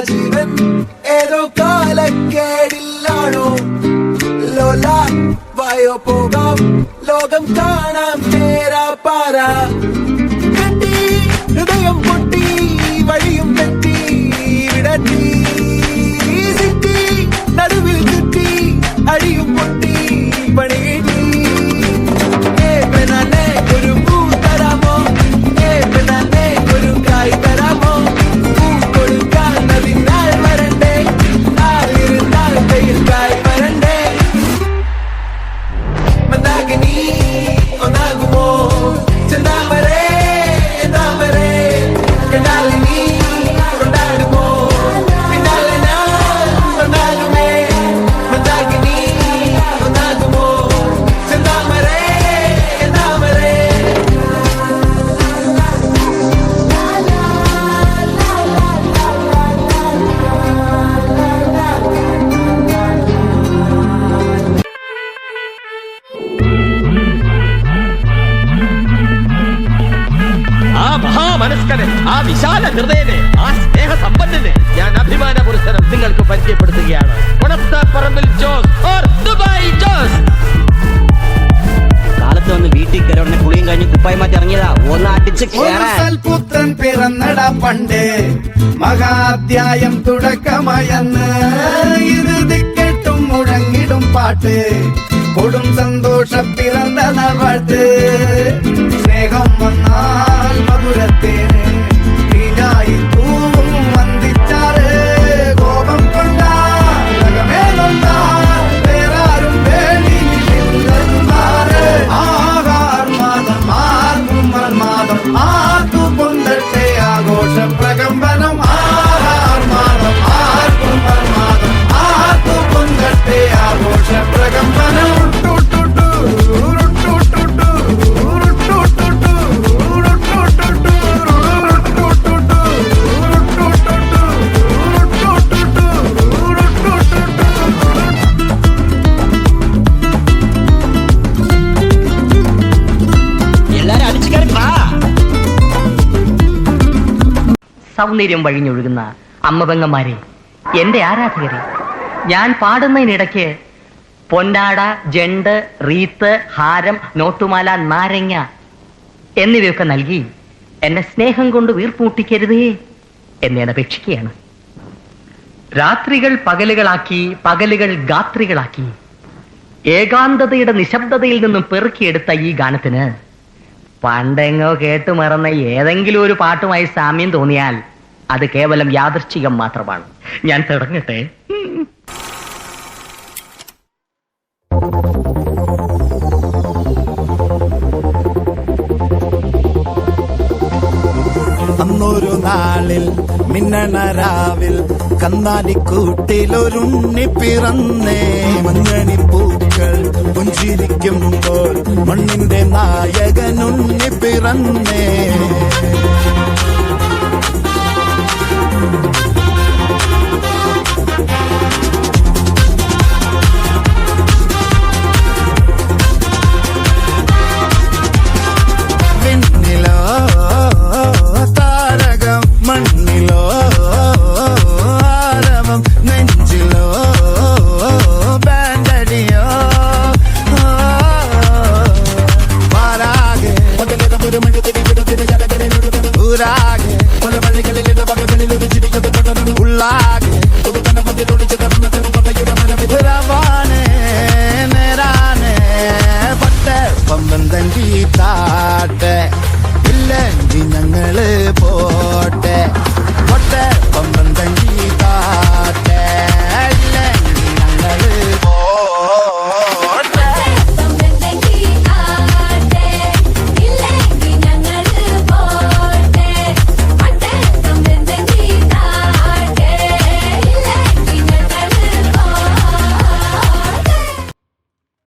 ജീവൻ ഏതോ കാലക്കേടില്ലാണോ ലോല വായോ പോകാം ലോകം കാണാം നേരാ പാറ കെട്ടി ഹൃദയം പൊട്ടി വഴിയും തെറ്റി വിടട്ടി സിറ്റി നടുവിൽ ചുറ്റി അടിയും പൊട്ടി പണി കിട്ടി ഒരു പൂ തരാമോ ഒരു കായ് തരാമോ പൂ കൊടുക്കാൻ അതിനാൾ വരണ്ടേ ആളിരുന്നാൾ കയ്യിൽ കായ് വരണ്ടേ മന്ദാകിനി ഒന്നാകുമോ ചെന്താമരേ താമരേ കണ്ടാലിനി കൊണ്ടാടുമോ പിന്നാലെ ഞാൻ വന്നാലുമേ മന്ദാകിനി ഒന്നാകുമോ ചെന്താമരേ താമരേ ആ മഹാമനസ്കന്, ആ വിശാല ഹൃദയനെ, ആ സ്നേഹ സമ്പന്നനെ ഞാൻ അഭിമാന പുരസ്സരം നിങ്ങൾക്ക് പരിചയപ്പെടുത്തുകയാണ്. പറമ്പിൽ ജോസ് ഓർ ദുബായ് ജോസ്. കാലത്ത് വന്ന് വീട്ടിൽ കയറി കുളിയും കഴിഞ്ഞ് കുപ്പായി മാറ്റി ഇറങ്ങിയതാ. ഒന്ന് അടിച്ച് പുത്രൻ പിറന്നട പണ്ട് മഹാധ്യായം തുടക്കമയന്ന് ഇത് ദിക്കെട്ടും മുഴങ്ങിടും പാട്ട് കൊടും സന്തോഷ പിറന്ന നാട്ട് സ്നേഹം വന്നാൽ മധുരത്തേന് തീനായി പൂവും വന്ദിച്ചാറ് കോപം കൊണ്ടാകമേലൊന്നാർ വേറാരും വേണിയില്ലാറ് ആഹാർമാദം ആർക്കും മർമാദം ആർക്കു പൊന്തട്ടെ ആഘോഷ പ്രകമ്പനം ആഹാർമാദം ആർക്കും മർമാദം ആർക്കു പൊന്തട്ടെ ആഘോഷ പ്രകമ്പനം എല്ലാരും അടിച്ചു കയറി വാ. സൗന്ദര്യം വഴിഞ്ഞൊഴുകുന്ന അമ്മപെങ്ങന്മാരെ, എന്റെ ആരാധകരെ, ഞാൻ പാടുന്നതിനിടയ്ക്ക് പൊന്നാട, ജണ്ട്, റീത്ത്, ഹാരം, നോട്ടുമാല, നാരങ്ങ എന്നിവയൊക്കെ നൽകി എന്നെ സ്നേഹം കൊണ്ട് വീർപ്പൂട്ടിക്കരുതേ എന്നെ അപേക്ഷിക്കുകയാണ്. രാത്രികൾ പകലുകളാക്കി, പകലുകൾ ഗാത്രികളാക്കി, ഏകാന്തതയുടെ നിശബ്ദതയിൽ നിന്നും പെറുക്കിയെടുത്ത ഈ ഗാനത്തിന് പണ്ടെങ്ങോ കേട്ടുമറന്ന ഏതെങ്കിലും ഒരു പാട്ടുമായി സാമ്യം തോന്നിയാൽ അത് കേവലം യാദൃശ്ചികം മാത്രമാണ്. ഞാൻ തുടങ്ങട്ടെ. അന്നൊരു നാളിൽ മിന്നണരാവിൽ കന്നാലിക്കൂട്ടിലൊരുണ്ണി പിറന്നേ മഞ്ഞണി പൂക്കൾ പുഞ്ചിരിക്കുമ്പോൾ മണ്ണിന്റെ നായകനുണ്ണി പിറന്നേ മണ്ണിലോ ആരവം നെഞ്ചിലോ ബാൻഡടിയോ പാരാകെ ഊരാകെ ഉള്ളാകെ റവാനെ നേരാനെ പട്ട പമ്പൻ തണ്ടി താട്ടെ ഇല്ല